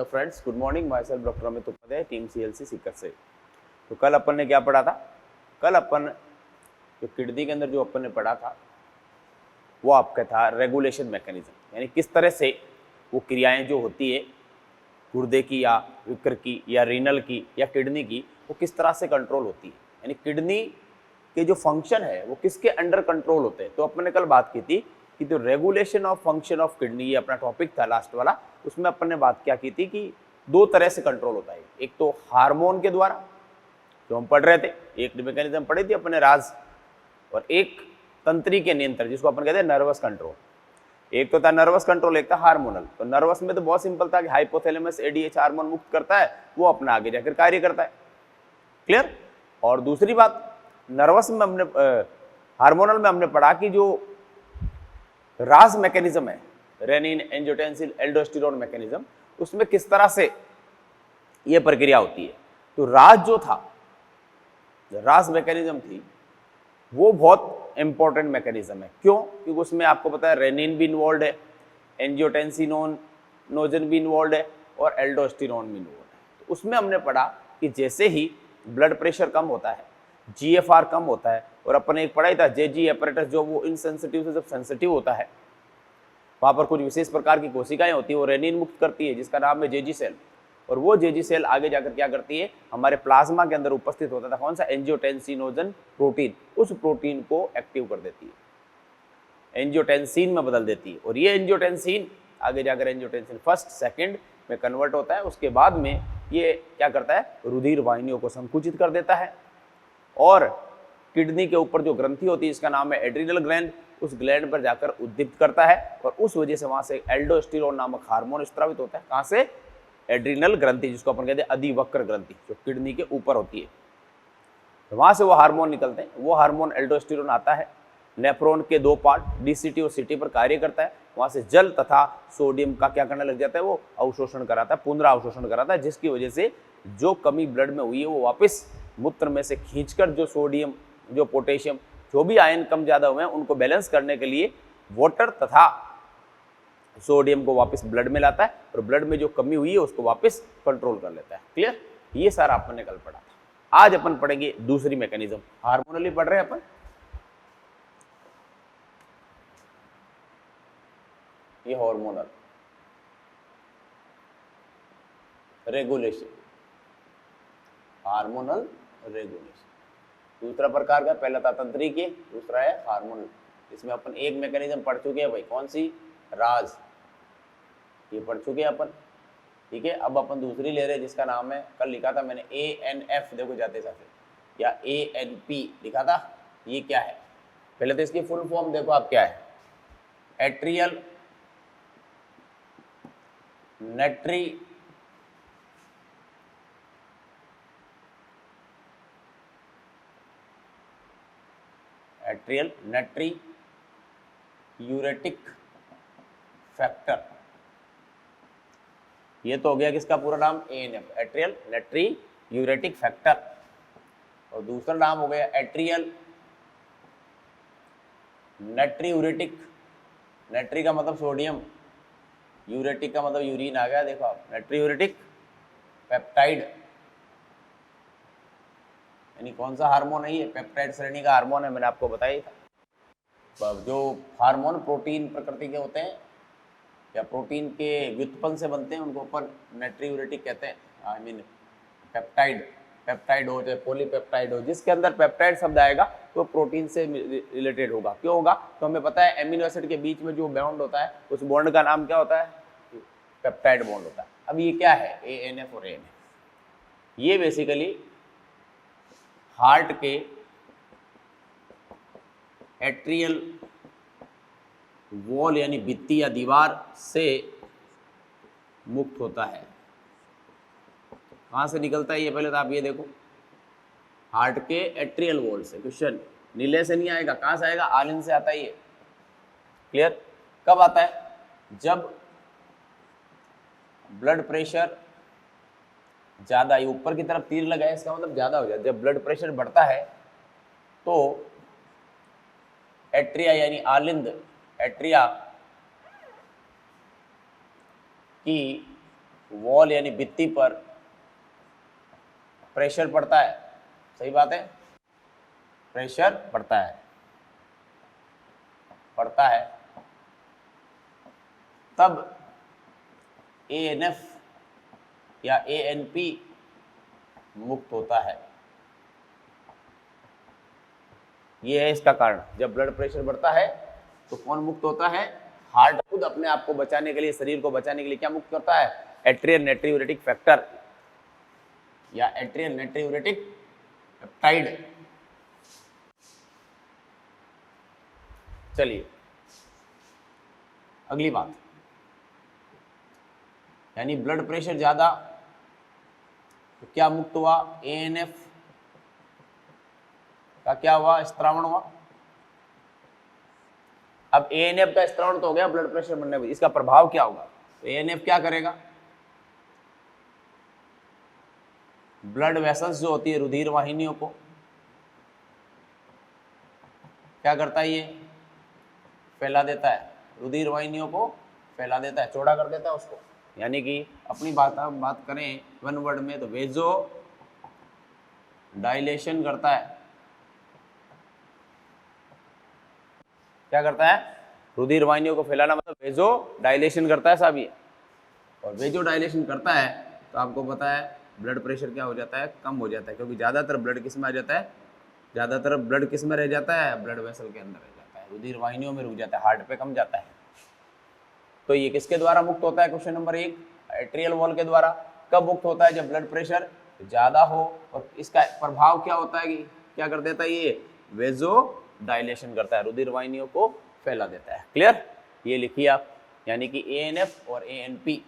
Hello friends, good morning. Myself doctor Amit Upadhyay, team CLC Sikar से। तो कल अपन ने क्या पढ़ा था? कल अपन जो किडनी के अंदर जो अपन ने पढ़ा था वो आपका था रेगुलेशन मैकेनिज्म, यानी किस तरह से वो क्रियाएं जो होती है गुर्दे की या विकर की या रीनल की या किडनी की, वो किस तरह से कंट्रोल होती है, यानी किडनी के जो फंक्शन है वो किसके अंडर कंट्रोल होते हैं। तो अपन ने कल बात की थी कि जो regulation of function of kidney, ये अपना टॉपिक था लास्ट वाला, उसमें अपन ने बात क्या की थी कि दो तरह से कंट्रोल होता है। एक तो हार्मोन के द्वारा जो हम पढ़ रहे थे, एक मैकेनिज्म पढ़ी थी अपने राज, और एक तंत्री के नियंत्रण जिसको अपन कहते हैं नर्वस कंट्रोल। एक तो था नर्वस कंट्रोल, एक था हार्मोनल। तो नर्वस में तो बहुत सिंपल था कि हाइपोथैलेमस एडीएच हार्मोन मुक्त करता है, वो अपना आगे जाकर कार्य करता है। क्लियर? और दूसरी बात, नर्वस में हमने हार्मोनल में हमने पढ़ा कि जो रास मैकेनिज्म है, रेनिन एंजियोटेंसिन एल्डोस्टेरोन मैकेनिज्म, उसमें किस तरह से यह प्रक्रिया होती है। तो रास जो था, रास मैकेनिज्म थी, वो बहुत इंपॉर्टेंट मैकेनिज्म है। क्यों? क्योंकि उसमें आपको पता है रेनिन भी इन्वॉल्व है, एंजियोटेंसिनोजन भी इन्वॉल्व है और एल्डोस्टेरोन भी इन्वॉल्व है। तो उसमें हमने पढ़ा कि जैसे ही ब्लड प्रेशर कम होता है, जीएफआर कम होता है, और अपन एक पढ़ा ही था जेजी एपरेटस, जो वो इनसेंसिटिव से जब सेंसिटिव होता है, वहां पर कुछ विशेष प्रकार की कोशिकाएं होती है, वो रेनिन मुक्त करती है, जिसका नाम है जेजी सेल। और वो जेजी सेल आगे जाकर क्या करती है, हमारे प्लाज्मा के अंदर उपस्थित होता था कौन सा, एंजियोटेंसिनोजन प्रोटीन, उस प्रोटीन को एक्टिव कर देती है, एंजियोटेंसिन में बदल देती है। और ये एंजियोटेंसिन आगे जाकर एंजियोटेंसिन फर्स्ट सेकंड में कन्वर्ट होता है। उसके बाद में ये क्या करता है, रुधिर वाहिनियों को संकुचित कर देता है, और किडनी के ऊपर जो ग्रंथि होती है, इसका नाम है एड्रिनल ग्लैंड, उस ग्लैंड पर जाकर उद्दीप्त करता है, और उस वजह से वहां से एल्डोस्टेरोन नामक हार्मोन स्त्रावित होता है। कहां से? एड्रिनल ग्रंथि, जिसको अपन कहते हैं अधिवक्र ग्रंथि, जो किडनी के ऊपर होती है। तो वहां से वो हार्मोन निकलते हैं, वो हार्मोन एल्डोस्टेरोन आता है, नेफ्रॉन के दो पार्ट डीसीटी और सीटी पर कार्य करता है, वहां से जल तथा सोडियम का क्या करने लग जाता है, वो अवशोषण कराता है, पुनरावशोषण कराता है, जिसकी वजह से जो कमी ब्लड में हुई है वो वापस मूत्र में से खींचकर जो सोडियम, जो पोटेशियम, जो भी आयन कम ज्यादा हुए हैं, उनको बैलेंस करने के लिए वाटर तथा सोडियम को वापस ब्लड में लाता है, और ब्लड में जो कमी हुई है उसको वापस कंट्रोल कर लेता है। क्लियर? ये सारा अपन ने कल पढ़ा था। आज अपन पढ़ेंगे दूसरी मैकेनिज्म, हार्मोनली पढ़ रहे हैं अपन। ये हार्मोनल रेगुलेशन, हार्मोनल रेगुलेशन दूसरा प्रकार का, पहला था तंत्रिकीय, दूसरा है हार्मोनल। इसमें अपन एक मैकेनिज्म पढ़ चुके हैं भाई, कौन सी? राज, ये पढ़ चुके हैं अपन। ठीक है, अब अपन दूसरी ले रहे हैं जिसका नाम है, कल लिखा था मैंने ANF, देखो जाते जाते, या ANP लिखा था। ये क्या है? पहले तो इसकी फुल फॉर्म देखो आप क्या है, एट्रियल नेट्री एट्रियल नेट्री यूरेटिक फैक्टर। ये तो हो गया किसका पूरा नाम, ANF, एट्रियल नेट्री यूरेटिक फैक्टर। और दूसरा नाम हो गया एट्रियल नेट्री यूरेटिक, नेट्री का मतलब सोडियम, यूरेटिक का मतलब यूरिन आ गया, देखो आप, नेट्री यूरेटिक पेप्टाइड, यानी कौन सा हार्मोन है ये, पेप्टाइड श्रेणी का हार्मोन है, मैंने आपको बताया था। जो हार्मोन प्रोटीन प्रकृति के होते हैं या प्रोटीन के व्युत्पन्न से बनते हैं, उनको अपन नेट्रीयूरेटिक कहते हैं। आई मीन पेप्टाइड, पेप्टाइड हो चाहे पॉलीपेप्टाइड हो, जिसके अंदर पेप्टाइड शब्द आएगा तो प्रोटीन से रिलेटेड होगा। क्यों होगा? तो हमें पता है एमिनो एसिड के बीच में जो बॉन्ड होता है, उस बॉन्ड का नाम क्या होता है, पेप्टाइड बॉन्ड होता है। अब ये क्या है, ANF और ANF, ये बेसिकली हार्ट के एट्रियल वॉल यानी भित्ति या दीवार से मुक्त होता है। कहां से निकलता है ये, पहले तो आप ये देखो, हार्ट के एट्रियल वॉल से। क्वेश्चन नीले से नहीं आएगा, कहां से आएगा, आलिन से आता है ये। क्लियर? कब आता है? जब ब्लड प्रेशर ज्यादा, ये ऊपर की तरफ तीर लगा है, इसका मतलब ज्यादा हो जाए। जब ब्लड प्रेशर बढ़ता है तो एट्रिया यानी आलिंद, एट्रिया की वॉल यानी भित्ति पर प्रेशर पड़ता है, सही बात है, प्रेशर पड़ता है तब ANF या ANP मुक्त होता है। ये है इसका कारण। जब ब्लड प्रेशर बढ़ता है तो कौन मुक्त होता है? हार्ट खुद अपने आप को बचाने के लिए, शरीर को बचाने के लिए क्या मुक्त करता है? एट्रियल नाइट्रियूरेटिक फैक्टर या एट्रियल नाइट्रियूरेटिक पेप्टाइड। चलिए अगली बात, यानी ब्लड प्रेशर ज्यादा तो क्या मुक्त हुआ? ANF का क्या हुआ? स्त्रावण हुआ। अब ANF का स्त्रावण तो हो गया ब्लड प्रेशर बढ़ने पर, इसका प्रभाव क्या होगा? तो ANF क्या करेगा? ब्लड वेसल्स जो होती है, रुधिर वाहिनियों को क्या करता है? ये फैला देता है, रुधिर वाहिनियों को फैला देता है, चौड़ा कर देता है उसको। यानी कि अपनी बात करें वन वर्ड में तो वेजो डायलेशन करता है। क्या करता है? रुधिर वाहिनियों को फैलाना मतलब वेजो डायलेशन करता है साहब ये। और वेजो डायलेशन करता है तो आपको पता है ब्लड प्रेशर क्या हो जाता है? कम हो जाता है, क्योंकि ज़्यादातर ब्लड किस में आ जाता है? ज़्यादातर ब्लड किस में रह जाता है? ब्लड वेसल के अंदर रह जाता है, रुधिर वाहिनियों में रुक जाता है, हार्ट पे कम जाता है। तो ये किसके द्वारा मुक्त होता है? क्वेश्चन नंबर 1, एट्रियल वॉल के द्वारा। कब मुक्त होता है? जब ब्लड प्रेशर ज़्यादा हो। और इसका प्रभाव क्या होता है कि क्या कर देता है? ये वेजो डायलेशन करता है, रुधिर वाहिनियों को फैला देता है। क्लियर? ये लिखिए आप, यानी कि ANF और ANP।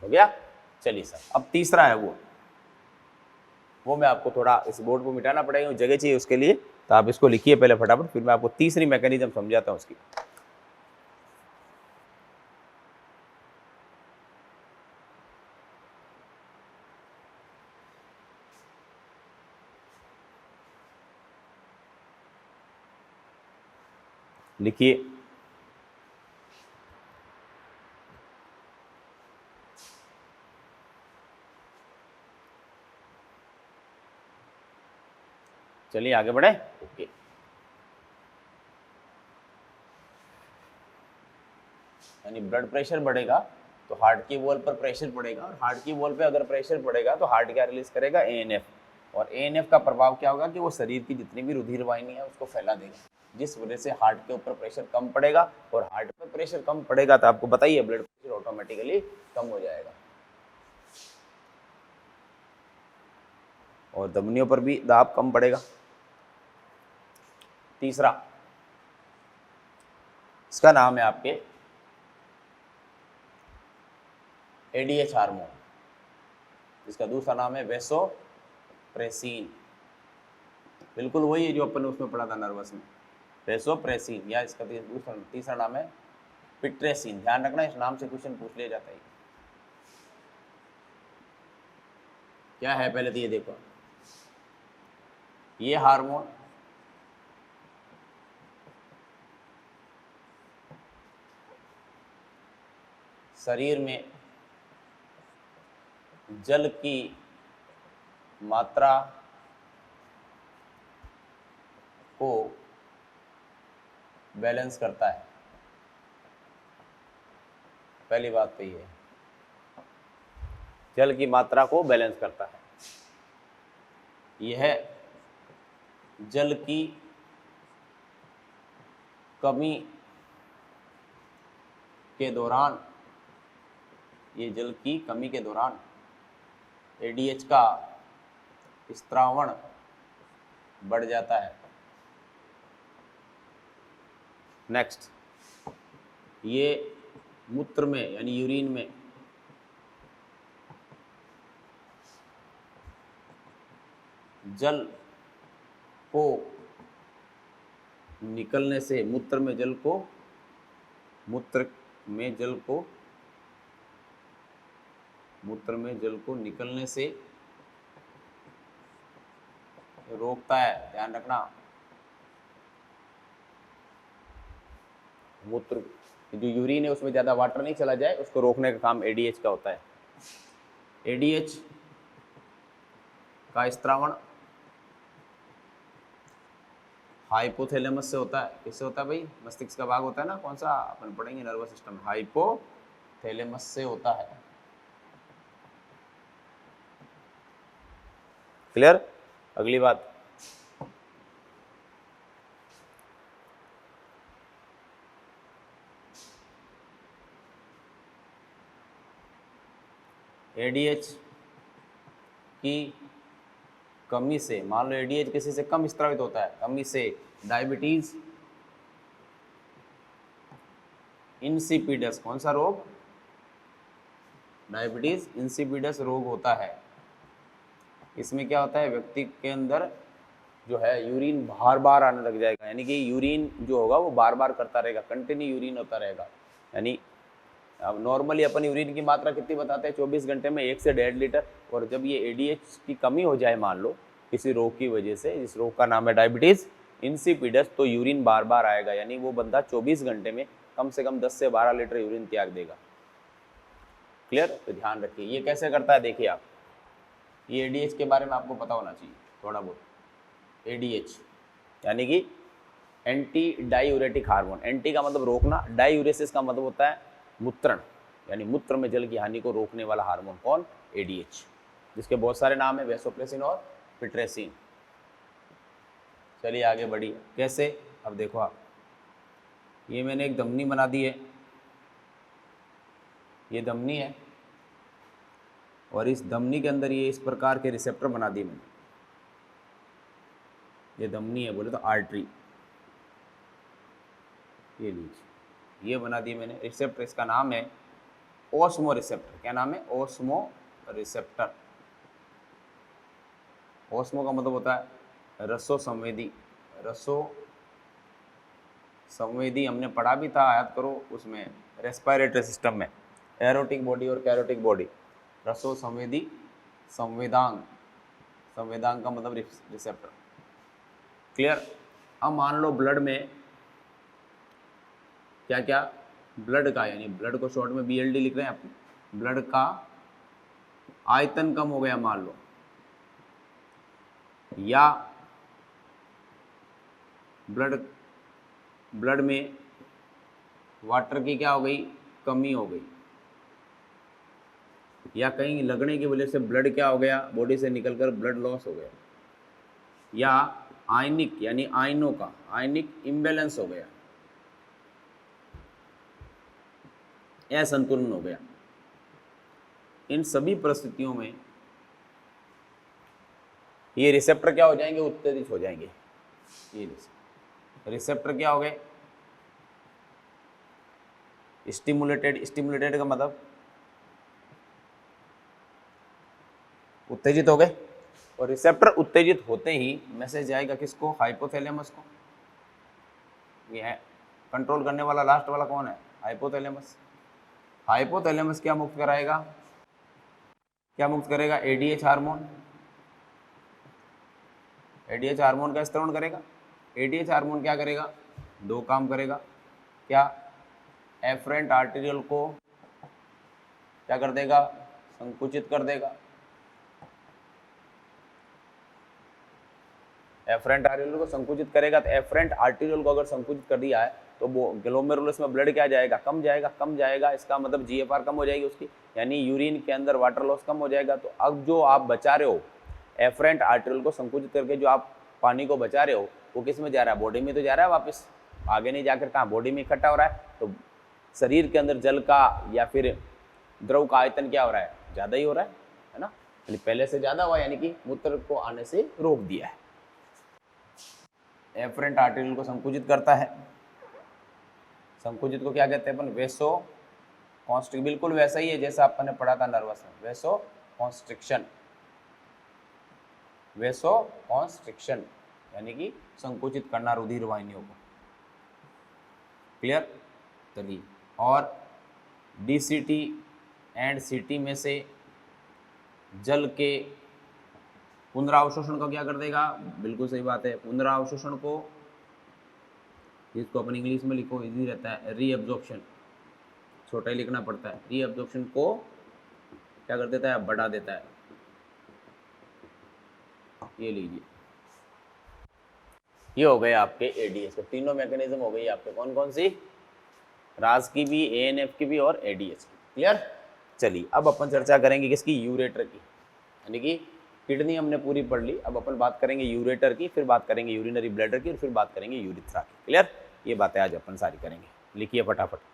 हो गया? चलिए सर, अब तीसरा है वो मैं आपको थोड़ा इस बोर्ड को मिटाना पड़ेगा, जगह चाहिए उसके लिए, तो आप इसको लिखिए पहले फटाफट, फिर मैं आपको तीसरी मैकेनिज्म समझाता हूँ उसकी। लिखिए, चलिए आगे बढ़े। ओके, यानी ब्लड प्रेशर बढ़ेगा तो हार्ट की वॉल पर प्रेशर पड़ेगा, और हार्ट की वॉल पे अगर प्रेशर पड़ेगा तो हार्ट क्या रिलीज करेगा? ANF। और ANF का प्रभाव क्या होगा कि वो शरीर की जितनी भी रुधिर वाहिनी है उसको फैला देगा, जिस वजह से हार्ट के ऊपर प्रेशर कम पड़ेगा। और हार्ट पर प्रेशर कम पड़ेगा तो आपको बताइए ब्लड प्रेशर ऑटोमेटिकली कम हो जाएगा, और धमनियों पर भी दाब कम पड़ेगा। तीसरा, इसका नाम है आपके ADH हार्मोन, जिसका दूसरा नाम है वेसोप्रेसिन। बिल्कुल वही है जो अपन ने उसमें पढ़ा था नर्वस में, वेसोप्रेसिन, या इसका तीसरा नाम है पिट्रेसिन। ध्यान रखना, इस नाम से क्वेश्चन पूछ लिया जाता है। क्या है पहले तो ये देखो, ये हार्मोन शरीर में जल की मात्रा को बैलेंस करता है। पहली बात तो ये है, जल की मात्रा को बैलेंस करता है। यह जल की कमी के दौरान, ये जल की कमी के दौरान ADH का स्त्रावण बढ़ जाता है। नेक्स्ट, ये मूत्र में यानी यूरिन में जल को निकलने से, मूत्र में जल को निकलने से रोकता है। ध्यान रखना, मूत्र जो यूरिन है उसमें ज़्यादा वाटर नहीं चला जाए, उसको रोकने का काम एडीएच का होता है। एडीएच का स्त्रावण हाइपोथैलेमस से होता है। किससे होता है भाई? मस्तिष्क का भाग होता है ना, कौन सा अपन पढ़ेंगे, नर्वस सिस्टम, हाइपोथैलेमस से होता है। क्लियर? अगली बात, एडीएच की कमी से, मान लो एडीएच किसी से कम स्रावित होता है, कमी से डायबिटीज इंसिपिडस, कौन सा रोग? डायबिटीज इंसिपिडस रोग होता है। इसमें क्या होता है, व्यक्ति के अंदर जो है यूरिन बार बार आने लग जाएगा, यानी कि यूरिन जो होगा वो बार बार करता रहेगा, कंटिन्यू यूरिन होता रहेगा। यानी अब नॉर्मली अपन यूरिन की मात्रा कितनी बताते हैं? 24 घंटे में 1 से 1.5 लीटर। और जब ये एडीएच की कमी हो जाए, मान लो किसी रोग की वजह से, इस रोग का नाम है डायबिटीज इंसिपिडस, तो यूरिन बार बार आएगा, यानी वो बंदा 24 घंटे में कम से कम 10 से 12 लीटर यूरिन त्याग देगा। क्लियर? तो ध्यान रखिए ये कैसे करता है, देखिए आप, ये एडीएच के बारे में आपको पता होना चाहिए थोड़ा बहुत। एडीएच यानी कि एंटी डायूरेटिक हार्मोन। एंटी का मतलब रोकना, डायूरेसिस का मतलब होता है मूत्रण, यानी मूत्र में जल की हानि को रोकने वाला हार्मोन। कौन? एडीएच, जिसके बहुत सारे नाम है, वैसोप्रेसिन और पिट्रेसिन। चलिए आगे बढ़िए। कैसे? अब देखो आप, ये मैंने एक धमनी बना दी है, ये धमनी है, और इस धमनी के अंदर ये इस प्रकार के रिसेप्टर बना दिए मैंने। ये धमनी है, बोले तो आर्टरी, ये लीजिए, ये बना दिए मैंने रिसेप्टर। इसका नाम है ओस्मो रिसेप्टर। क्या नाम है? Osmo receptor. ओस्मो का मतलब होता है रसो संवेदी। रसो संवेदी हमने पढ़ा भी था, याद करो, उसमें रेस्पिरेटरी सिस्टम में, एरोटिक बॉडी और कैरोटिक बॉडी। रसो संवेदी, संवेदांग, संवेदांग का मतलब रिसेप्टर। क्लियर? अब मान लो ब्लड में क्या क्या, ब्लड का, यानी ब्लड को शॉर्ट में बीएलडी लिख रहे हैं आप, ब्लड का आयतन कम हो गया मान लो, या ब्लड में वाटर की क्या हो गई, कमी हो गई, या कहीं लगने की वजह से ब्लड क्या हो गया, बॉडी से निकलकर ब्लड लॉस हो गया, या आयनिक यानी आयनों का आयनिक इम्बैलेंस हो गया, असंतुलन हो गया। इन सभी परिस्थितियों में ये रिसेप्टर क्या हो जाएंगे, उत्तेजित हो जाएंगे। ये रिसेप्टर क्या हो गए, स्टिमुलेटेड। स्टिमुलेटेड का मतलब उत्तेजित हो गए, और रिसेप्टर उत्तेजित होते ही मैसेज जाएगा किसको, हाइपोथैलेमस को। ये है कंट्रोल करने वाला, लास्ट वाला कौन है, हाइपोथैलेमस। हाइपोथैलेमस क्या मुक्त कराएगा, क्या मुक्त करेगा, एडीएच हार्मोन। एडीएच हार्मोन का स्त्रवण करेगा। एडीएच हार्मोन क्या करेगा, दो काम करेगा। क्या? एफरेंट आर्टेरियल को क्या कर देगा, संकुचित कर देगा। एफरेंट आर्टेरियल को संकुचित करेगा, तो एफरेंट आर्टेरियल को अगर संकुचित कर दिया है तो वो ग्लोमेरुलस में ब्लड क्या जाएगा, कम जाएगा। कम जाएगा इसका मतलब जीएफआर कम हो जाएगी उसकी, यानी यूरिन के अंदर वाटर लॉस कम हो जाएगा। तो अब जो आप बचा रहे हो, एफरेंट आर्टेरियल को संकुचित करके जो आप पानी को बचा रहे हो, वो किस में जा रहा है, बॉडी में तो जा रहा है वापस, आगे नहीं जाकर कहाँ, बॉडी में इकट्ठा हो रहा है। तो शरीर के अंदर जल का या फिर द्रव का आयतन क्या हो रहा है, ज़्यादा ही हो रहा है ना, यानी पहले से ज़्यादा हुआ, यानी कि मूत्र को आने से रोक दिया है। एफरेंट आर्टेरियल को संकुचित करता है। संकुचित को क्या कहते हैं अपन, वेसो कॉन्स्ट्रिक्शन। बिल्कुल वैसा ही है जैसा अपन ने पढ़ा था नर्वस में, वेसो कॉन्स्ट्रिक्शन। वेसो कॉन्स्ट्रिक्शन यानी कि संकुचित करना रुधिर वाहिनियों को। क्लियर? चलिए, और डीसीटी एंड सीटी में से जल के पुनरावशोषण को क्या कर देगा, बिल्कुल सही बात है, पुनरावशोषण को जिसको अपन इंग्लिश में लिखो इजी रहता है, रीअब्जॉर्प्शन, छोटा ही लिखना पड़ता है। रीअब्जॉर्प्शन को क्या कर देता है, बढ़ा देता है। ये लीजिए, ये हो गए आपके एडीएस के तीनों मैकेनिज्म हो गई आपके, कौन कौन सी, रास की भी, एएनएफ की भी और एडीएस की। क्लियर। चलिए अब अपन चर्चा करेंगे किसकी, यूरेटर की, यानी कि किडनी हमने पूरी पढ़ ली, अब अपन बात करेंगे यूरेटर की, फिर बात करेंगे यूरिनरी ब्लैडर की, और फिर बात करेंगे यूरिथ्रा की। क्लियर, ये बातें आज अपन सारी करेंगे, लिखिए फटाफट।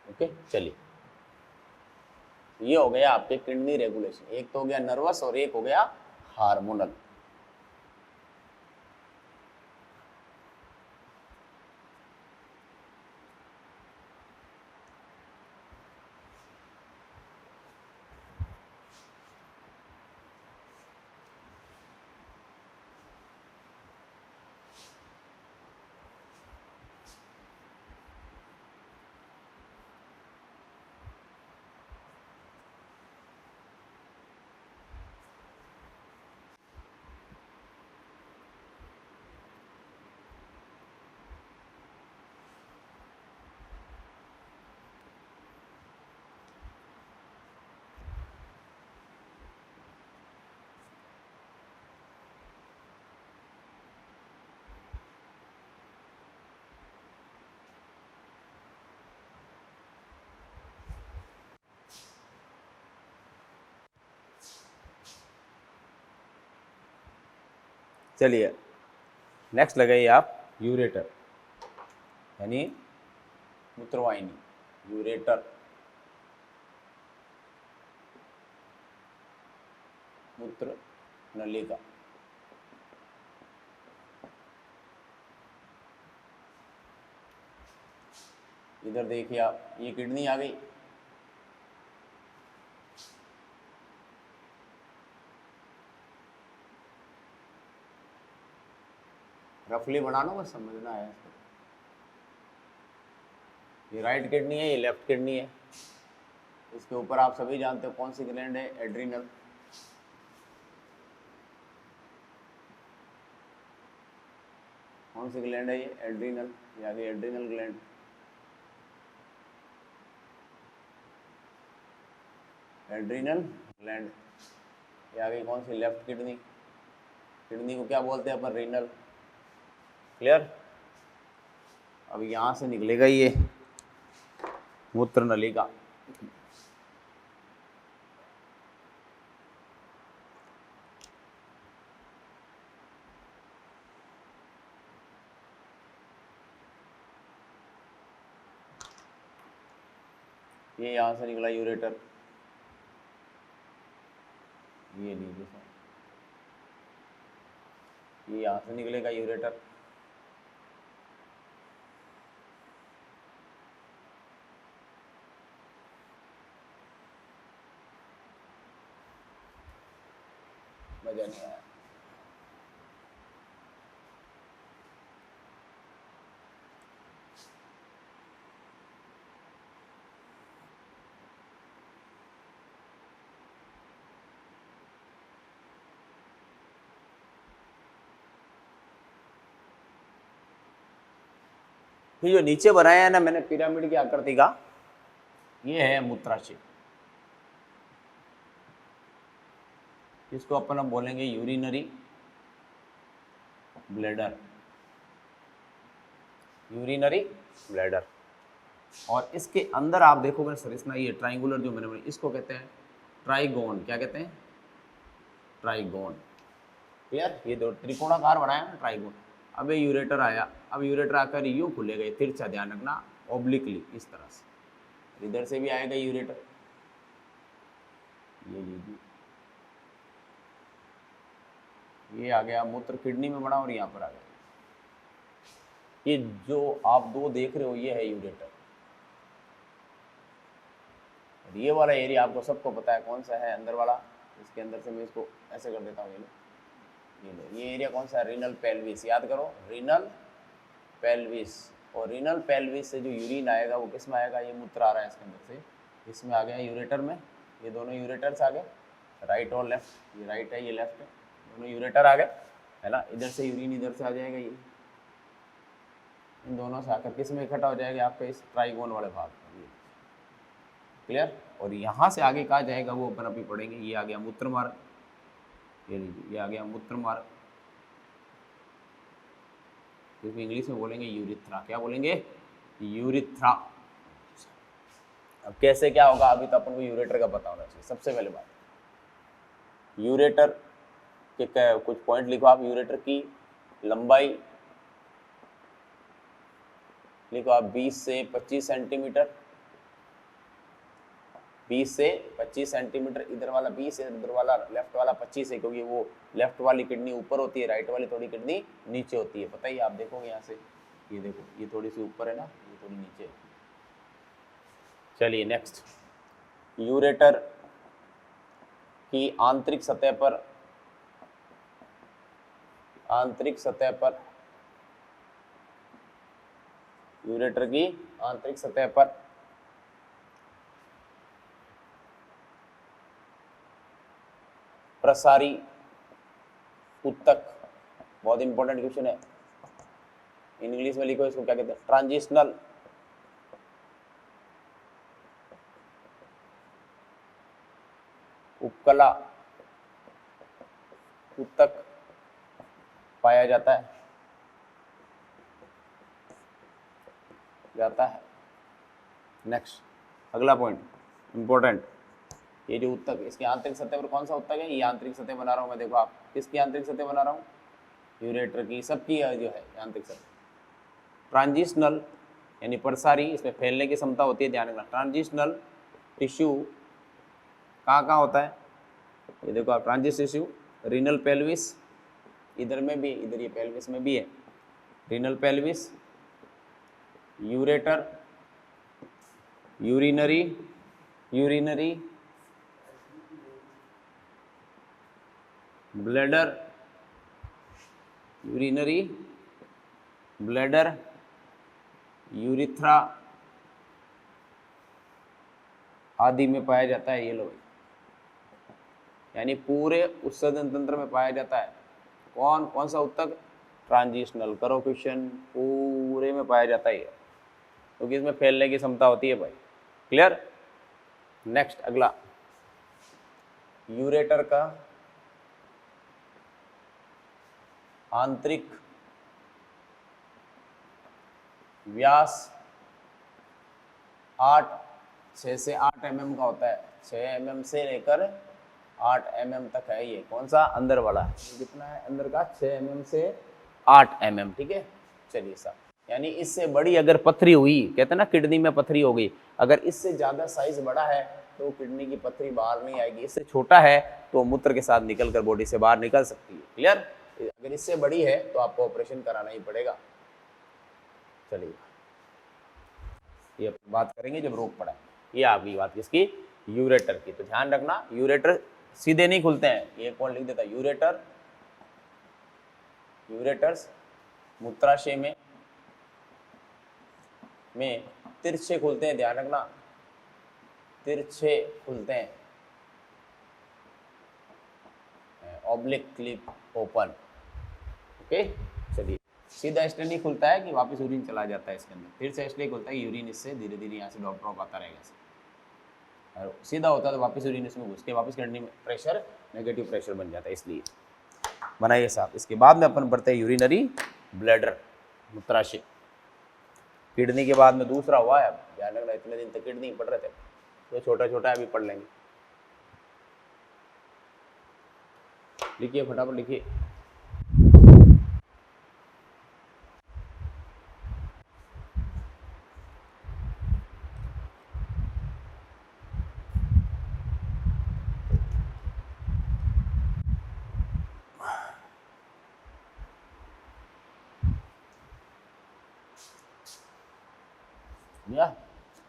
ओके चलिए, ये हो गया आपके किडनी रेगुलेशन, एक तो हो गया नर्वस और एक हो गया हार्मोनल। चलिए नेक्स्ट लगाइए आप यूरेटर, यानी मूत्रवाहिनी, यूरेटर, मूत्र नलिका। इधर देखिए आप, ये किडनी आ गई, रफली बना लो बस, समझना है। ये राइट किडनी है, ये लेफ्ट किडनी है। इसके ऊपर आप सभी जानते हो कौन सी ग्लैंड है, एड्रीनल। कौन सी ग्लैंड है ये, एड्रीनल, ये आ गई एड्रीनल ग्लैंड। एड्रीनल ग्लैंड, ये आ गई कौन सी, लेफ्ट किडनी। किडनी को क्या बोलते हैं अपन, रीनल। क्लियर। अब यहाँ से निकलेगा ये मूत्र नलिका, ये यहाँ से निकला यूरेटर, ये लीजिए सर, ये यहाँ से निकलेगा यूरेटर। मजा नहीं आया। ये जो नीचे बनाया है ना मैंने पिरामिड की आकृति का, ये है मूत्राशय, इसको अपन अब बोलेंगे यूरिनरी ब्लैडर, यूरिनरी ब्लैडर। और इसके अंदर आप देखोगे संरचना, ये ट्राइंगुलर जो मैंने बनाई, इसको कहते हैं ट्राइगोन। क्या कहते हैं, ट्राइगोन। क्लियर, ये दो त्रिकोणाकार बनाया ना, ट्राइगोन। अब ये यूरेटर आया, अब यूरेटर आकर यूं खुलेगा, तिरछा, ध्यान रखना, ऑब्लिकली इस तरह से। इधर से भी आएगा यूरेटर, ये लीजिए, ये आ गया मूत्र किडनी में बना और यहाँ पर आ गया। ये जो आप दो देख रहे हो ये है यूरेटर। ये वाला एरिया आपको सबको पता है कौन सा है, अंदर वाला। इसके अंदर से मैं इसको ऐसे कर देता हूँ, ये एरिया कौन सा है, रीनल पेल्विस, याद करो रीनल पेल्विस। और रीनल पेल्विस से जो यूरिन आएगा वो किस में आएगा, ये मूत्र आ रहा है इसके अंदर से, इसमें आ गया यूरेटर में, ये दोनों यूरेटर्स आ गए, राइट और लेफ्ट, ये राइट है ये लेफ्ट है, दोनों यूरेटर आ गए, है ना। इधर से यूरिन इधर से आ जाएगा, ये इन दोनों से आकर किस में इकट्ठा हो जाएगा, आपके इस ट्राइगोन वाले भाग में, क्लियर। और यहाँ से आगे कहाँ जाएगा वो अपन अभी पढ़ेंगे। ये आ गया मूत्र मार्ग, ये लीजिए ये आ गया मूत्र मार्ग, क्योंकि इंग्लिश में बोलेंगे यूरिथ्रा, क्या बोलेंगे, यूरिथ्रा। अब कैसे क्या होगा, अभी तो अपन को यूरेटर का पता होना चाहिए। सबसे पहले बात, यूरेटर के कुछ पॉइंट लिखो आप। यूरेटर की लंबाई लिखो आप 20 से 25 सेंटीमीटर, 20 से 25 सेंटीमीटर, इधर वाला 20 है, इधर वाला लेफ्ट वाला 25 है, क्योंकि वो लेफ्ट वाली किडनी ऊपर होती है, राइट वाली थोड़ी किडनी नीचे होती है, पता ही, आप देखोगे यहाँ से, ये देखो ये थोड़ी सी ऊपर है ना, ये थोड़ी नीचे है। चलिए नेक्स्ट, यूरेटर की आंतरिक सतह पर, यूरेटर की आंतरिक सतह पर प्रसारी ऊतक, बहुत इंपॉर्टेंट क्वेश्चन है, इंग्लिश में लिखो इसको क्या कहते हैं, ट्रांजिशनल उपकला ऊतक पाया जाता है, नेक्स्ट अगला पॉइंट इंपॉर्टेंट, ये जो ऊतक, इसकी आंतरिक सतह पर कौन सा ऊतक है, ये आंतरिक सतह बना रहा हूँ मैं, देखो आप किसकी आंतरिक सतह बना रहा हूँ, यूरेटर की, सबकी जो है आंतरिक सतह। ट्रांजिशनल यानी प्रसारी, इसमें फैलने की क्षमता होती है, ध्यान रखना। ट्रांजिशनल टिश्यू कहाँ कहाँ होता है, ये देखो आप, ट्रांजिश टिश्यू रीनल पेल्विस, इधर में भी, इधर ये पेल्विस में भी है, renal pelvis, ureter, urinary bladder, urethra आदि में पाया जाता है। ये लो, यानी पूरे उत्सर्जन तंत्र में पाया जाता है। कौन सा ऊतक, ट्रांजिशनल, करो क्वेश्चन, पूरे में पाया जाता है, क्योंकि इसमें फैलने की क्षमता होती है भाई, क्लियर। नेक्स्ट अगला, यूरेटर का आंतरिक व्यास 6 से 8 mm का होता है, 6 mm से लेकर 8 mm तक है। ये कौन सा, अंदर वाला, कितना है अंदर का, 6 mm से 8 mm, ठीक है। चलिए साहब, यानी इससे बड़ी अगर पथरी हुई, कहते हैं ना किडनी में पथरी हो गई, अगर इससे ज्यादा साइज बड़ा है तो किडनी की पथरी बाहर नहीं आएगी, इससे छोटा है तो मूत्र के साथ निकलकर बॉडी से बाहर निकल सकती है, क्लियर। अगर इससे बड़ी है तो आपको ऑपरेशन कराना ही पड़ेगा। चलिए ये बात करेंगे जब रोग पड़ा। ये आ गई बात किसकी, यूरेटर की। तो ध्यान रखना, यूरेटर सीधे नहीं खुलते हैं, ये कौन लिख देता है, यूरेटर्स मूत्राशय में तिरछे खुलते हैं, ध्यान रखना, तिरछे खुलते हैं, ऑब्लिक क्लिप ओपन, ओके। चलिए, सीधा इसलिए नहीं खुलता है कि वापस यूरिन चला जाता है इसके अंदर, फिर से इसलिए खुलता है कि यूरिन इससे धीरे धीरे यहाँ से ड्रॉप ड्रॉप आता रहेगा, और सीधा होता है तो वापस यूरिन इसमें घुस के वापस किडनी में प्रेशर, नेगेटिव प्रेशर बन जाता है, इसलिए बनाइए साहब। इसके बाद में अपन बढ़ते हैं यूरिनरी ब्लैडर, मूत्राशय। किडनी के बाद में दूसरा हुआ है, ध्यान रखना, इतने दिन तक किडनी पढ़ रहे थे, तो छोटा छोटा अभी पढ़ लेंगे। लिखिए फटाफट लिखिए,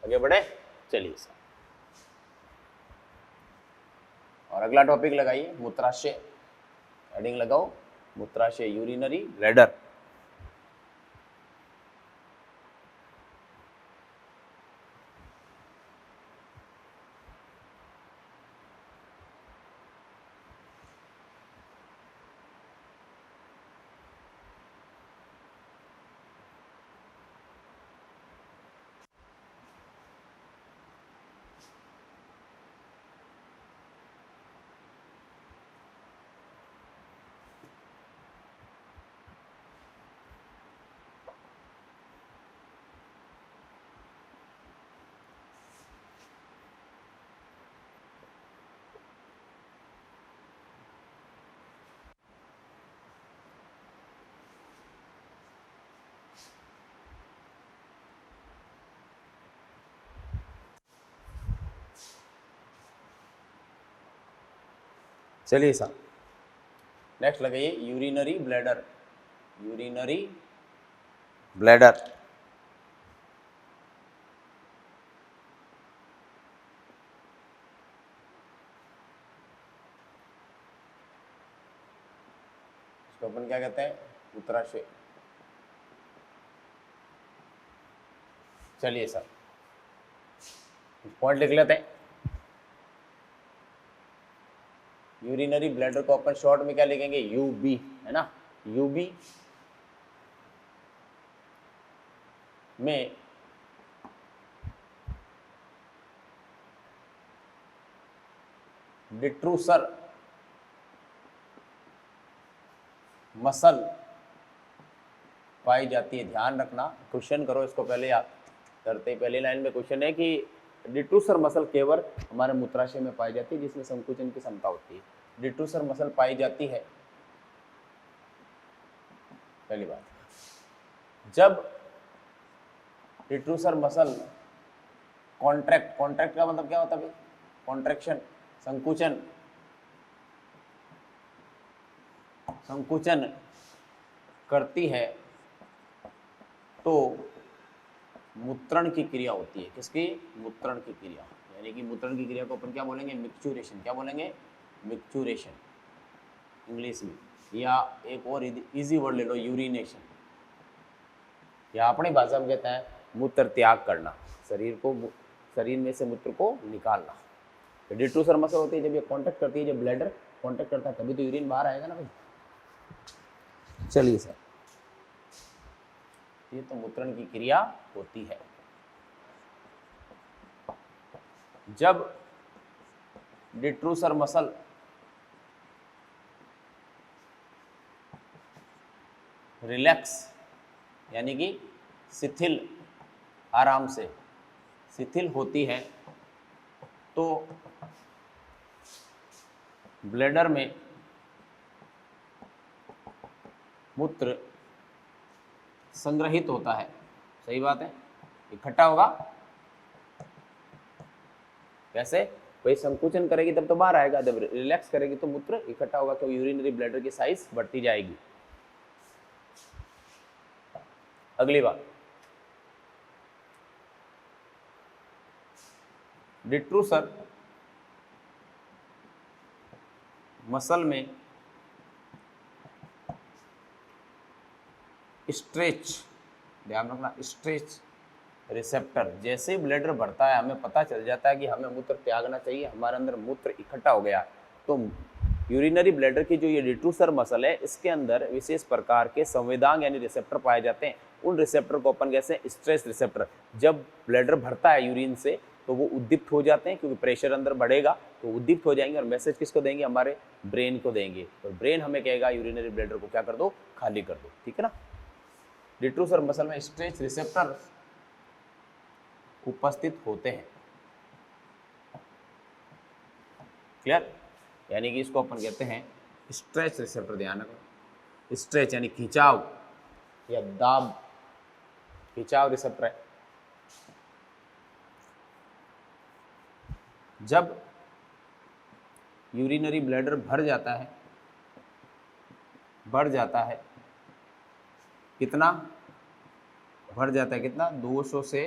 आगे बढ़े। चलिए सर, और अगला टॉपिक लगाइए, मूत्राशय, हेडिंग लगाओ, मूत्राशय यूरिनरी ब्लैडर। चलिए साहब, नेक्स्ट लगाइए यूरिनरी ब्लैडर। Urinary bladder. इसको अपन क्या कहते हैं? मूत्राशय। चलिए सर, पॉइंट लिख लेते हैं। यूरिनरी ब्लैडर को अपन शॉर्ट में क्या लिखेंगे? यूबी, है ना। यूबी में डिट्रूसर मसल पाई जाती है। ध्यान रखना, क्वेश्चन करो इसको पहले याद करते। पहली लाइन में क्वेश्चन है कि डिट्रूसर मसल केवल हमारे मूत्राशय में पाई जाती है जिसमें संकुचन की क्षमता होती है। डिट्रूसर मसल पाई जाती है, पहली बात। जब डिट्रूसर मसल कॉन्ट्रैक्ट, कॉन्ट्रैक्ट का मतलब क्या होता है भाई? कॉन्ट्रैक्शन, संकुचन, संकुचन करती है तो मूत्रण की क्रिया होती है। किसकी? मूत्रण की क्रिया। यानी कि मूत्रण की क्रिया को अपन क्या बोलेंगे? मिक्चुरेशन। क्या बोलेंगे? मिक्चुरेशन इंग्लिश में। या एक और इजी वर्ड ले लो, यूरिनेशन। या अपनी भाषा में कहते हैं मूत्र त्याग करना, शरीर में से मूत्र को निकालना। तो डिट्रूसर मसल होती है, जब ये कांटेक्ट करती है, जब ब्लैडर कांटेक्ट करता है तभी तो यूरिन बाहर आएगा ना भाई। चलिए सर, ये तो मूत्रण की क्रिया होती है। जब डिट्रूसर मसल रिलैक्स यानी कि शिथिल, आराम से शिथिल होती है तो ब्लैडर में मूत्र संग्रहित होता है। सही बात है, इकट्ठा होगा। कैसे भाई? संकुचन करेगी तब तो बाहर आएगा, जब रिलैक्स करेगी तो मूत्र इकट्ठा होगा, क्योंकि यूरिनरी ब्लैडर की साइज बढ़ती जाएगी। अगली बात, डिट्रूसर मसल में स्ट्रेच, ध्यान रखना, स्ट्रेच रिसेप्टर। जैसे ही ब्लैडर बढ़ता है हमें पता चल जाता है कि हमें मूत्र त्यागना चाहिए, हमारे अंदर मूत्र इकट्ठा हो गया। तो यूरिनरी ब्लैडर की जो ये डिट्रूसर मसल है, इसके अंदर विशेष प्रकार के संवेदक यानी रिसेप्टर पाए जाते हैं। उन रिसेप्टर को अपन कहते हैं स्ट्रेस रिसेप्टर। जब ब्लैडर भरता है यूरिन से तो वो उद्दीप्त हो जाते हैं, क्योंकि प्रेशर अंदर बढ़ेगा तो उद्दीप्त हो जाएंगे, और मैसेज किसको देंगे? हमारे ब्रेन को देंगे। और ब्रेन हमें कहेगा यूरिनरी ब्लैडर को क्या कर दो? खाली कर दो। ठीक है ना। डिट्रूसर मसल में स्ट्रेच रिसेप्टर उपस्थित होते हैं। क्लियर? यानी कि इसको अपन कहते हैं स्ट्रेच रिसेप्टर। ध्यान रखो, स्ट्रेच यानी खिंचाव या दाब, खिंचाव रिसेप्टर है। जब यूरिनरी ब्लैडर भर जाता है, बढ़ जाता है, कितना भर जाता है? कितना? 200 से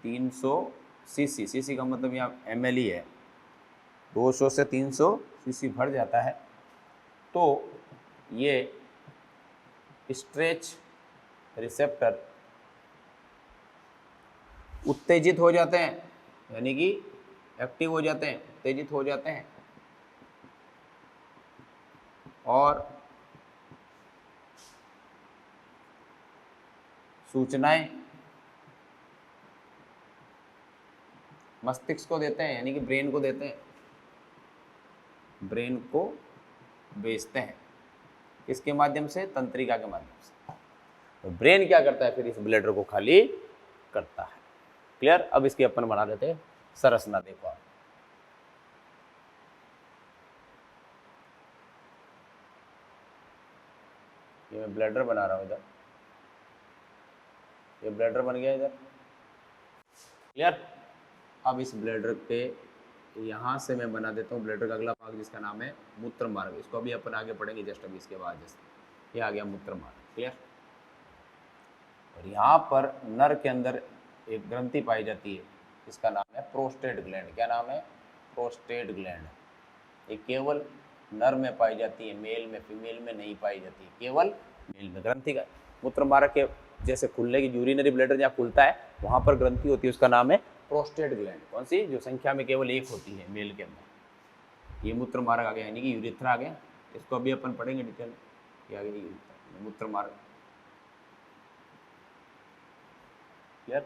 300 सीसी। सीसी का मतलब यहाँ ml ही है। 200 से 300 सीसी भर जाता है तो ये स्ट्रेच रिसेप्टर उत्तेजित हो जाते हैं, यानी कि एक्टिव हो जाते हैं, उत्तेजित हो जाते हैं, और सूचनाएं मस्तिष्क को देते हैं, यानी कि ब्रेन को देते हैं, ब्रेन को भेजते हैं। किसके माध्यम से? तंत्रिका के माध्यम से। तो ब्रेन क्या करता है फिर? इस ब्लैडर को खाली करता है। क्लियर? अब इसकी अपन बना देते हैं संरचना। देखो आप, ये मैं ब्लैडर बना रहा हूं इधर, ये ब्लैडर बन गया इधर। क्लियर? अब इस ब्लैडर पे यहाँ से मैं बना देता हूँ ब्लैडर का अगला भाग, जिसका नाम है मूत्र मार्ग। इसको अभी अपन आगे पढ़ेंगे जस्ट अभी इसके बाद। जस्ट ये आ गया मूत्र मार्ग। क्लियर? और यहाँ पर नर के अंदर एक ग्रंथि पाई जाती है, इसका नाम है प्रोस्टेट ग्लैंड। क्या नाम है? Prostate gland. ये केवल नर में पाई जाती है, मेल में, फीमेल में नहीं पाई जाती है, केवल मेल में। ग्रंथि का मूत्र मार्ग के जैसे खुलने की, यूरिनरी ब्लैडर जहाँ खुलता है वहाँ पर ग्रंथि होती है, उसका नाम है प्रोस्टेट ग्लैंड। कौन सी? जो संख्या में केवल एक होती है मेल के अंदर। ये मूत्र मार्ग आ गया, यानी कि यूरिथ्रा आ गया। इसको अभी अपन पढ़ेंगे डिटेल। ये आ गया यूरिथ्रा, मूत्र मार्ग। क्लियर?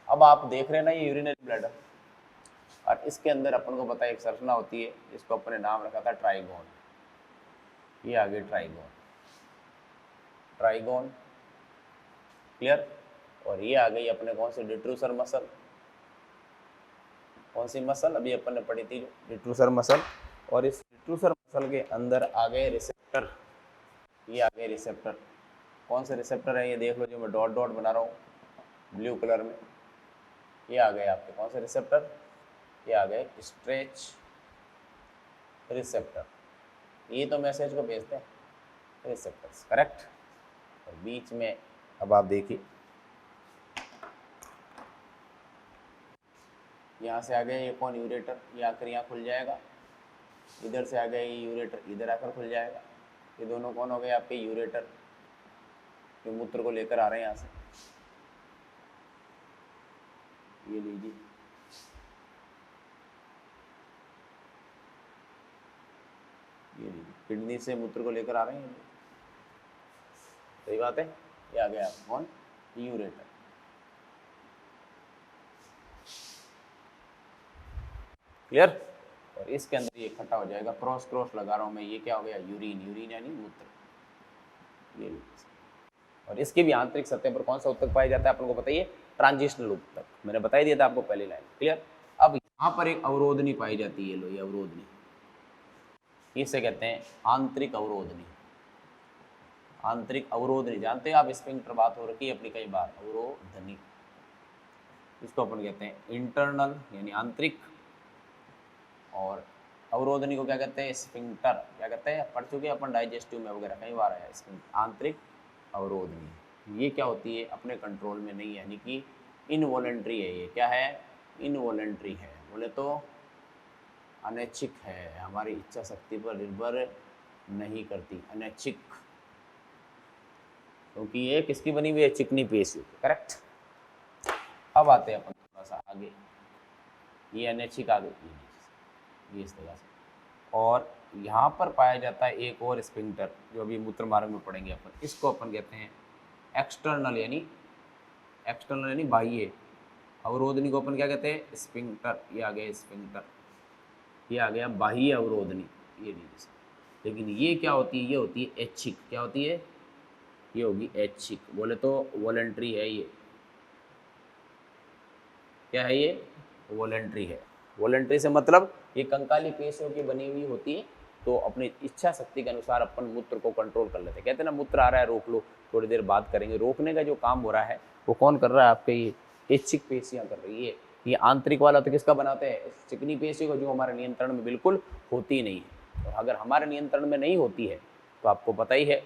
अब आप देख रहे हैं ना ये यूरिनरी ब्लैडर, और इसके अंदर अपन को पता है एक संरचना होती है जिसको अपन ने नाम रखा था ट्राइगोन। ये आ गया ट्राइगोन, ट्राइगोन। क्लियर? और ये आ गई अपने कौन सी? डिट्रूसर मसल। कौन सी मसल? अभी अपन ने पढ़ी थी, डिट्रूसर मसल। और इस डिट्रूसर मसल के अंदर आ गए रिसेप्टर। ये आ गए रिसेप्टर। कौन से रिसेप्टर है? ये देख लो, जो मैं डॉट डॉट बना रहा हूँ ब्लू कलर में। ये आ गए आपके कौन से रिसेप्टर? ये आ गए स्ट्रेच रिसेप्टर। ये तो मैसेज को भेजते हैं, रिसेप्टर्स। करेक्ट? और बीच में अब आप देखिए, यहाँ से आ गए ये कौन? यूरेटर। ये आकर यहाँ खुल जाएगा। इधर से आ गए ये यूरेटर, इधर आकर खुल जाएगा। ये दोनों कौन हो गए आपके? यूरेटर, जो मूत्र को लेकर आ रहे हैं यहाँ से। ये लीजिए, ये लीजिए, किडनी से मूत्र को लेकर आ रहे हैं। सही बात है। ये आ गया कौन? यूरेटर। क्लियर? और इसके अंदर ये इकट्ठा हो जाएगा, क्रॉस क्रॉस लगा रहा हूँ मैं, ये क्या हो गया? यूरिन। यूरिन यानी मूत्र। ये और इसकी भी आंतरिक सतह पर कौन सा उत्तक पाया जाता है? अपन को पता ही है, ट्रांजिशनल उत्तक। मैंने बता ही दिया था आपको पहली लाइन। क्लियर? अब यहाँ पर एक अवरोधनी पाई जाती है। लो, ये अवरोधनी, इसे कहते हैं आंतरिक अवरोधनी। आंतरिक अवरोधनी जानते हैं आप? स्फिंक्टर बात हो रखी है अपनी कई बार। अवरोधनी, इसको अपन कहते हैं इंटरनल यानी आंतरिक, और अवरोधनी को क्या कहते हैं? स्फिंक्टर। क्या कहते हैं? पढ़ चुके अपन डाइजेस्टिव में वगैरह कई बार आया स्फिंक्टर। आंतरिक अवरोधनी ये क्या होती है? अपने कंट्रोल में नहीं, यानी कि इनवॉलेंट्री है। ये क्या है? इनवॉलेंट्री है। बोले तो अनैच्छिक है, हमारी इच्छा शक्ति पर निर्भर नहीं करती, अनैच्छिक। क्योंकि ये किसकी बनी हुई है? चिकनी पेशी। करेक्ट? अब आते हैं अपन थोड़ा सा आगे। ये अनैच्छिक आ गई, ये इस तरह से। और यहाँ पर पाया जाता है एक और स्फिंक्टर, जो अभी मूत्र मार्ग में पढ़ेंगे अपन। इसको अपन कहते हैं एक्सटर्नल, यानी बाह्य अवरोधनी को अपन क्या कहते हैं? स्फिंक्टर। ये आ गया स्फिंक्टर, ये आ गया बाह्य अवरोधनी। ये लीजिए। लेकिन ये क्या होती है? ये होती है ऐच्छिक। क्या होती है? ये होगी ऐच्छिक। बोले तो वॉलंटरी है ये। क्या है ये? वॉलंटरी है। वॉलंटरी से मतलब ये कंकाली पेशियों की बनी हुई होती है, तो अपनी इच्छा शक्ति के अनुसार अपन मूत्र को कंट्रोल कर लेते हैं। कहते हैं ना, मूत्र आ रहा है रोक लो, थोड़ी देर बात करेंगे। रोकने का जो काम हो रहा है वो कौन कर रहा है? आपके ये ऐच्छिक पेशियाँ कर रही है। ये आंतरिक वाला तो किसका बनाते हैं? चिकनी पेशी को, जो हमारे नियंत्रण में बिल्कुल होती नहीं है। और अगर हमारे नियंत्रण में नहीं होती है तो आपको पता ही है,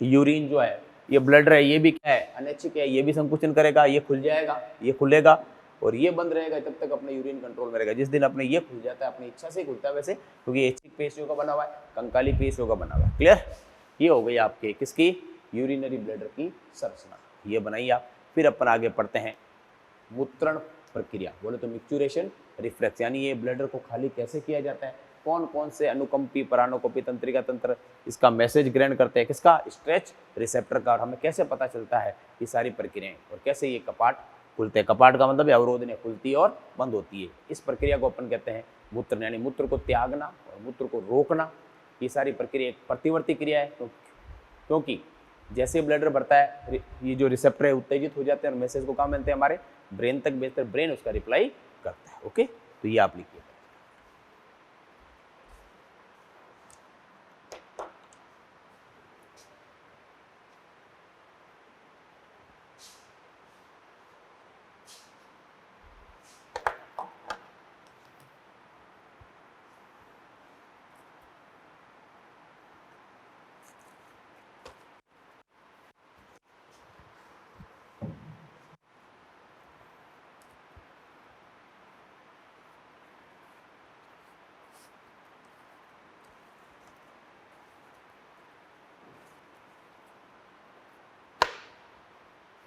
यूरिन जो है, ये ब्लड है, ये भी क्या है? अनैच्छिक है। ये भी संकुचन करेगा, ये खुल जाएगा, ये खुलेगा, और ये बंद रहेगा जब तक अपने यूरिन कंट्रोल में रहेगा। जिस दिन अपने ये खुल जाता है, अपनी इच्छा से खुलता है वैसे, क्योंकि ऐच्छिक पेशियों का बना हुआ है, कंकाली पेशियों का बना हुआ है। क्लियर? ये हो गई आपके किसकी? यूरिनरी ब्लैडर की संरचना, ये बनाइए आप। फिर अपन आगे पढ़ते हैं मूत्रण प्रक्रिया। बोले तो मिक्चुरेशन रिफ्लेक्स, यानी ये ब्लैडर को खाली कैसे किया जाता है, कौन कौन से अनुकंपी परानुकंपी तंत्रिका तंत्र इसका मैसेज ग्रहण करते हैं, किसका, स्ट्रेच रिसेप्टर का, और हमें कैसे पता चलता है ये सारी प्रक्रियाएं, और कैसे ये कपाट खुलते हैं। कपाट का मतलब है अवरोधन, खुलती और बंद होती है। इस प्रक्रिया को अपन कहते हैं मूत्र, यानी मूत्र को त्यागना और मूत्र को रोकना। ये सारी प्रक्रिया एक प्रतिवर्ती क्रिया है, क्योंकि जैसे ब्लैडर बढ़ता है ये जो रिसेप्टर है उत्तेजित हो जाते हैं और मैसेज को कहाँ मिलते हैं, हमारे ब्रेन तक भेजते हैं, ब्रेन उसका रिप्लाई करता है। ओके, तो ये आप लिखिए।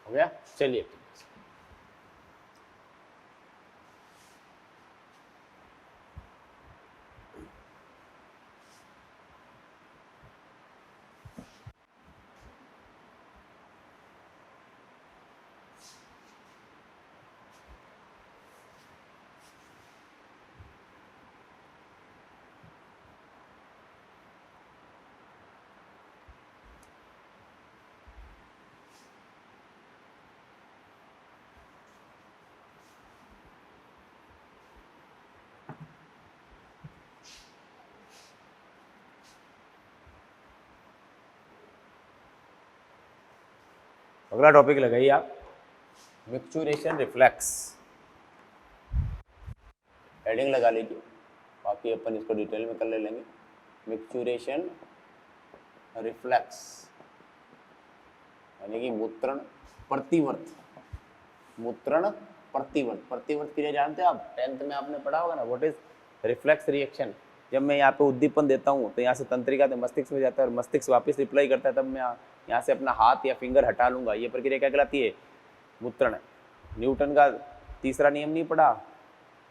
हो गया, चलिए। अगला टॉपिक लगाइए आप, मिक्चुरेशन रिफ्लेक्स। हेडिंग लगा लीजिए, बाकी अपन इसको डिटेल में कर ले लेंगे। मिक्चुरेशन रिफ्लेक्स यानी कि मूत्रण प्रतिवर्त, मूत्रण प्रतिवर्त। प्रतिवर्त क्रिया जानते हैं आप, 10th में आपने पढ़ा होगा ना, व्हाट इज रिफ्लेक्स रिएक्शन। जब मैं यहाँ पे उद्दीपन देता हूँ तो यहाँ से तंत्रिका तो मस्तिष्क में जाता है और मस्तिष्क वापस रिप्लाई करता है, तब मैं यहाँ से अपना हाथ या फिंगर हटा लूंगा। ये प्रक्रिया क्या कहलाती है, मूत्रण। न्यूटन का तीसरा नियम नहीं पढ़ा,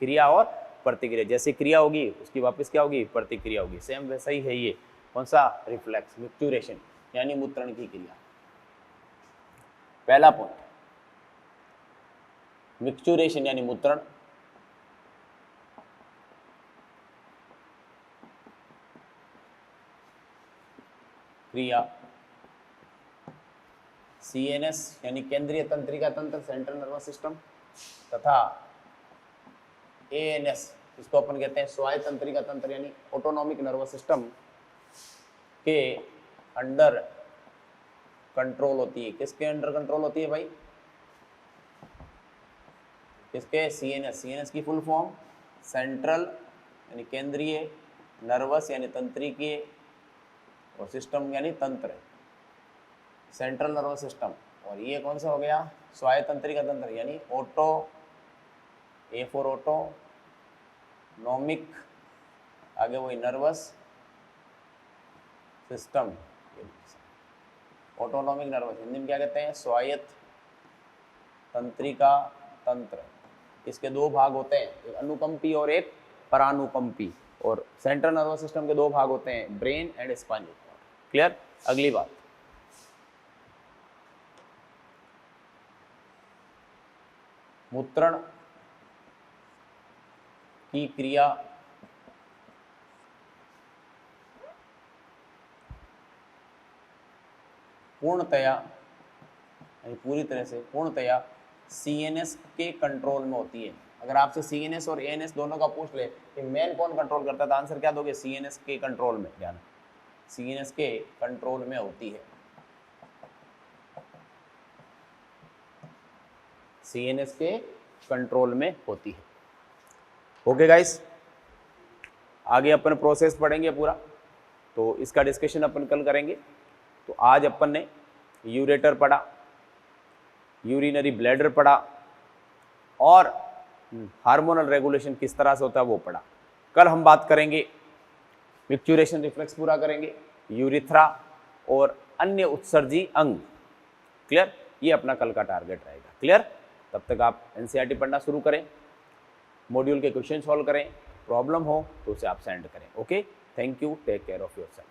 क्रिया और प्रतिक्रिया, जैसे क्रिया होगी उसकी वापस क्या होगी, प्रतिक्रिया होगी। सेम वैसा ही है ये, कौन सा, रिफ्लेक्स, मिक्चुरेशन यानी मूत्रण की क्रिया। पहला पॉइंट, मिक्चुरेशन यानी मूत्रण, क्रिया CNS यानी केंद्रीय तंत्रिका तंत्र, सेंट्रल नर्वस सिस्टम, तथा ANS इसको अपन कहते हैं स्वायत्त तंत्रिका तंत्र यानी ऑटोनॉमिक नर्वस सिस्टम के अंडर कंट्रोल होती है। किसके अंडर कंट्रोल होती है भाई, किसके, CNS की फुल फॉर्म सेंट्रल यानी केंद्रीय, नर्वस यानी तंत्रिकीय, और सिस्टम यानी तंत्र, सेंट्रल नर्वस सिस्टम। और ये कौन सा हो गया, स्वायत्त तंत्रिका तंत्र यानी ऑटो, A फॉर ऑटो, नॉमिक, आगे वही nervous system, autonomic nervous, Hindi में क्या कहते हैं, स्वायत्त तंत्रिका तंत्र। इसके दो भाग होते हैं, एक अनुकंपी और एक परानुकंपी, और सेंट्रल नर्वस सिस्टम के दो भाग होते हैं, brain and spinal cord. Clear. अगली बात, मूत्रण की क्रिया पूर्णतया यानी पूरी तरह से, पूर्णतया CNS के कंट्रोल में होती है। अगर आपसे CNS और ANS दोनों का पूछ ले कि मेन कौन कंट्रोल करता है, तो आंसर क्या दोगे, CNS के कंट्रोल में। ध्यान, CNS के कंट्रोल में होती है, CNS के कंट्रोल में होती है। ओके गाइस, आगे अपन प्रोसेस पढ़ेंगे पूरा, तो इसका डिस्कशन अपन कल करेंगे। तो आज अपन ने यूरेटर पढ़ा, यूरिनरी ब्लैडर पढ़ा, और हार्मोनल रेगुलेशन किस तरह से होता है वो पढ़ा। कल हम बात करेंगे मिक्चुरेशन रिफ्लेक्स पूरा करेंगे, यूरिथ्रा और अन्य उत्सर्जी अंग। क्लियर, ये अपना कल का टारगेट रहेगा। क्लियर, तब तक आप एनसीईआरटी पढ़ना शुरू करें, मॉड्यूल के क्वेश्चन सॉल्व करें, प्रॉब्लम हो तो उसे आप सेंड करें। Okay, thank you, take care of yourself.